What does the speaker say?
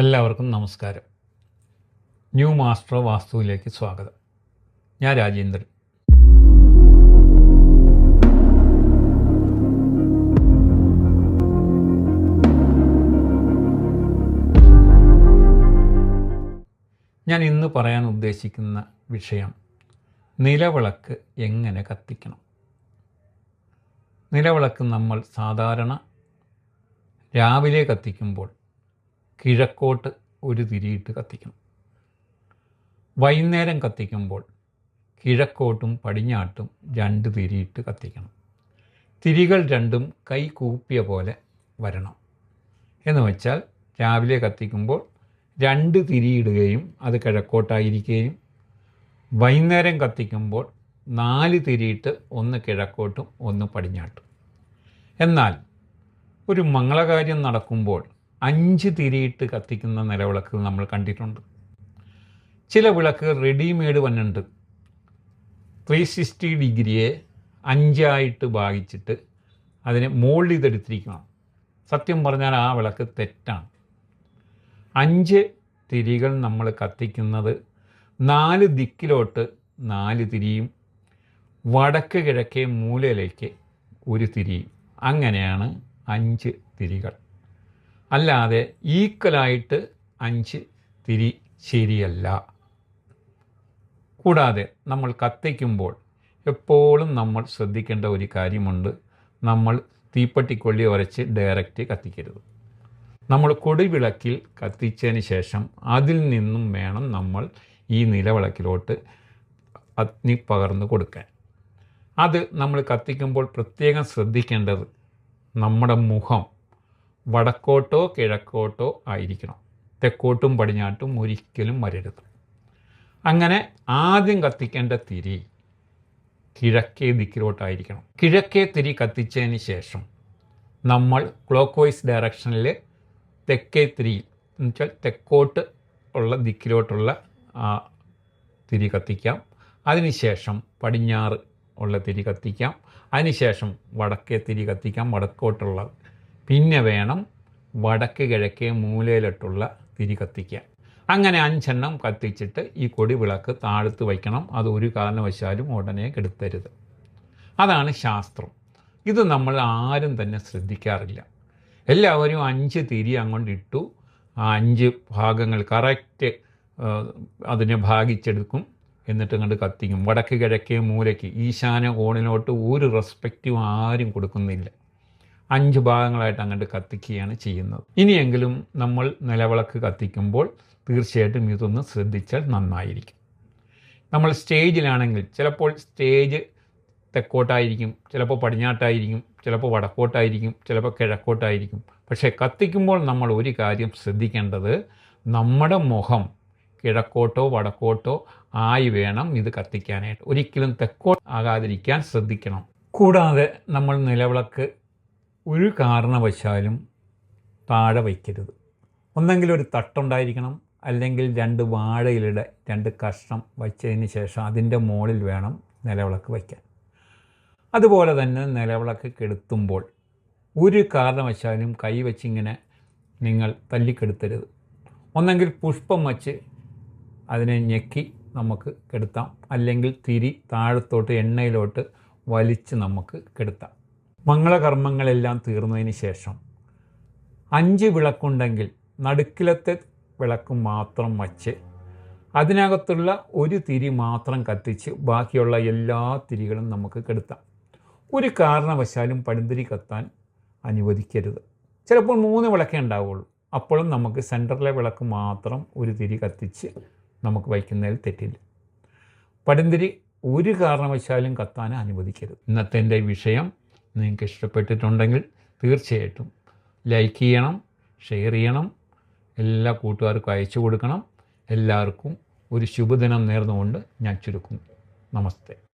എല്ലാവർക്കും നമസ്കാരം. New master വാസ്തുവിലേക്ക് സ്വാഗതം. ഞാൻ രാജേന്ദ്രൻ. ഞാൻ ഇന്ന് പറയാൻ ഉദ്ദേശിക്കുന്ന വിഷയം നിലവിളക്ക് എങ്ങനെ കത്തിക്കണം. നിലവിളക്ക് നമ്മൾ സാധാരണ രാവിലെ കത്തിക്കുമ്പോൾ കിഴക്കോട്ട് ഒരു തിരിയിട്ട് കത്തിക്കണം. വൈകുന്നേരം കത്തിക്കുമ്പോൾ കിഴക്കോട്ടും പടിഞ്ഞാട്ടും 2 തിരിയിട്ട് കത്തിക്കണം. തിരികൾ രണ്ടും കൈ കൂപ്പിയ പോലെ വരണം. എന്ന് വെച്ചാൽ രാവിലെ കത്തിക്കുമ്പോൾ 2 തിരിയിടുകയും അത് കിഴക്കോട്ടായിരിക്കുകയും വൈകുന്നേരം കത്തിക്കുമ്പോൾ 4 തിരിയിട്ട് ഒന്ന് കിഴക്കോട്ടും ഒന്ന് പടിഞ്ഞാട്ടും. എന്നാൽ ഒരു മംഗളകാര്യം നടക്കുമ്പോൾ 5 തിരിയിട്ട് കത്തിക്കുന്ന നിലവിളക്ക് നമ്മൾ കണ്ടിട്ടുണ്ട്. ചില വിളക്ക് റെഡിമെയ്ഡ് വന്നിട്ടുണ്ട്. 360 ഡിഗ്രിയെ 5 ഭാഗിച്ചിട്ട് അതിനെ മോൾഡ് ചെയ്തെടുത്തിരിക്കണം. സത്യം പറഞ്ഞാൽ ആ വിളക്ക് തെറ്റാണ്. 5 തിരികൾ നമ്മൾ കത്തിക്കുന്നത് 4 ദിക്കിലോട്ട് 4 തിരിയും വടക്ക് കിഴക്കേ മൂലയിലേക്ക് 1 തിരിയും. അങ്ങനെയാണ് 5 തിരികൾ. അല്ലാതെ ഈക്വലായിട്ട് 5 തിരി ശരിയല്ല. കൂടാതെ നമ്മൾ കത്തിക്കുമ്പോൾ എപ്പോഴും നമ്മൾ ശ്രദ്ധിക്കേണ്ട ഒരു കാര്യമുണ്ട്. നമ്മൾ തീപ്പെട്ടിക്കൊള്ളി ഉരച്ച് ഡയറക്റ്റ് കത്തിക്കരുത്. നമ്മൾ കൊടിവിളക്കിൽ കത്തിച്ചതിന് ശേഷം അതിൽ നിന്നും വേണം നമ്മൾ ഈ നിലവിളക്കിലോട്ട് അഗ്നി പകർന്ന് കൊടുക്കാൻ. അത് നമ്മൾ കത്തിക്കുമ്പോൾ പ്രത്യേകം ശ്രദ്ധിക്കേണ്ടത് നമ്മുടെ മുഖം വടക്കോട്ടോ കിഴക്കോട്ടോ ആയിരിക്കണം. തെക്കോട്ടും പടിഞ്ഞാട്ടും ഒരിക്കലും വരരുത്. അങ്ങനെ ആദ്യം കത്തിക്കേണ്ട തിരി കിഴക്കേ ദിക്കിലോട്ടായിരിക്കണം. കിഴക്കേ തിരി കത്തിച്ചതിന് ശേഷം നമ്മൾ ക്ലോക്ക് വൈസ് ഡയറക്ഷനിൽ തെക്കേ തിരി എന്ന് വെച്ചാൽ തെക്കോട്ട് ഉള്ള ദിക്കിലോട്ടുള്ള തിരി കത്തിക്കാം. അതിനുശേഷം പടിഞ്ഞാറ് ഉള്ള തിരി കത്തിക്കാം. അതിനുശേഷം വടക്കേ തിരി കത്തിക്കാം, വടക്കോട്ടുള്ള. പിന്നെ വേണം വടക്ക് കിഴക്കേ മൂലയിലോട്ടുള്ള തിരി കത്തിക്കാൻ. അങ്ങനെ 5 എണ്ണം കത്തിച്ചിട്ട് ഈ കൊടി വിളക്ക് താഴത്ത് വയ്ക്കണം. അത് ഒരു കാരണവശാലും ഉടനെ കെടുത്തരുത്. അതാണ് ശാസ്ത്രം. ഇത് നമ്മൾ ആരും തന്നെ ശ്രദ്ധിക്കാറില്ല. എല്ലാവരും 5 തിരി അങ്ങോട്ട് ഇട്ടു, 5 ഭാഗങ്ങൾ കറക്റ്റ് അതിനെ ഭാഗിച്ചെടുക്കും. എന്നിട്ട് അങ്ങോട്ട് കത്തിക്കും. വടക്ക് കിഴക്കേ മൂലയ്ക്ക് ഈശാന കോണിലോട്ട് ഒരു റെസ്പെക്റ്റും ആരും കൊടുക്കുന്നില്ല. 5 ഭാഗങ്ങളായിട്ട് അങ്ങോട്ട് കത്തിക്കുകയാണ് ചെയ്യുന്നത്. ഇനിയെങ്കിലും നമ്മൾ നിലവിളക്ക് കത്തിക്കുമ്പോൾ തീർച്ചയായിട്ടും ഇതൊന്ന് ശ്രദ്ധിച്ചാൽ നന്നായിരിക്കും. നമ്മൾ സ്റ്റേജിലാണെങ്കിൽ ചിലപ്പോൾ സ്റ്റേജ് തെക്കോട്ടായിരിക്കും, ചിലപ്പോൾ പടിഞ്ഞാട്ടായിരിക്കും, ചിലപ്പോൾ വടക്കോട്ടായിരിക്കും, ചിലപ്പോൾ കിഴക്കോട്ടായിരിക്കും. പക്ഷേ കത്തിക്കുമ്പോൾ നമ്മൾ ഒരു കാര്യം ശ്രദ്ധിക്കേണ്ടത്, നമ്മുടെ മുഖം കിഴക്കോട്ടോ വടക്കോട്ടോ ആയി വേണം ഇത് കത്തിക്കാനായിട്ട്. ഒരിക്കലും തെക്കോട്ട് ആകാതിരിക്കാൻ ശ്രദ്ധിക്കണം. കൂടാതെ നമ്മൾ നിലവിളക്ക് ഒരു കാരണവശാലും താഴെ വയ്ക്കരുത്. ഒന്നെങ്കിൽ ഒരു തട്ടുണ്ടായിരിക്കണം, അല്ലെങ്കിൽ 2 വാഴയിലയുടെ 2 കഷ്ണം വച്ചതിന് ശേഷം അതിൻ്റെ മുകളിൽ വേണം നിലവിളക്ക് വയ്ക്കാൻ. അതുപോലെ തന്നെ നിലവിളക്ക് കെടുത്തുമ്പോൾ ഒരു കാരണവശാലും കൈ വച്ചിങ്ങനെ നിങ്ങൾ തല്ലിക്കെടുത്തരുത്. ഒന്നെങ്കിൽ പുഷ്പം വച്ച് അതിനെ ഞെക്കി നമുക്ക് കെടുത്താം, അല്ലെങ്കിൽ തിരി താഴത്തോട്ട് എണ്ണയിലോട്ട് വലിച്ച് നമുക്ക് കെടുത്താം. മംഗളകർമ്മങ്ങളെല്ലാം തീർന്നതിന് ശേഷം 5 വിളക്കുണ്ടെങ്കിൽ നടുക്കിലത്തെ വിളക്ക് മാത്രം വച്ച് അതിനകത്തുള്ള ഒരു തിരി മാത്രം കത്തിച്ച് ബാക്കിയുള്ള എല്ലാ തിരികളും നമുക്ക് കെടുത്താം. ഒരു കാരണവശാലും പടുതിരി കത്താൻ അനുവദിക്കരുത്. ചിലപ്പോൾ 3 വിളക്കേ ഉണ്ടാവുള്ളൂ. അപ്പോഴും നമുക്ക് സെൻറ്ററിലെ വിളക്ക് മാത്രം ഒരു തിരി കത്തിച്ച് നമുക്ക് വയ്ക്കുന്നതിൽ തെറ്റില്ല. പടുതിരി ഒരു കാരണവശാലും കത്താൻ അനുവദിക്കരുത്. ഇന്നത്തെ എൻ്റെ വിഷയം നിങ്ങൾക്ക് ഇഷ്ടപ്പെട്ടിട്ടുണ്ടെങ്കിൽ തീർച്ചയായിട്ടും ലൈക്ക് ചെയ്യണം, ഷെയർ ചെയ്യണം, എല്ലാ കൂട്ടുകാർക്കും അയച്ചു കൊടുക്കണം. എല്ലാവർക്കും ഒരു ശുഭദിനം നേർന്നുകൊണ്ട് ഞാൻ ചുരുക്കുന്നു. നമസ്തേ.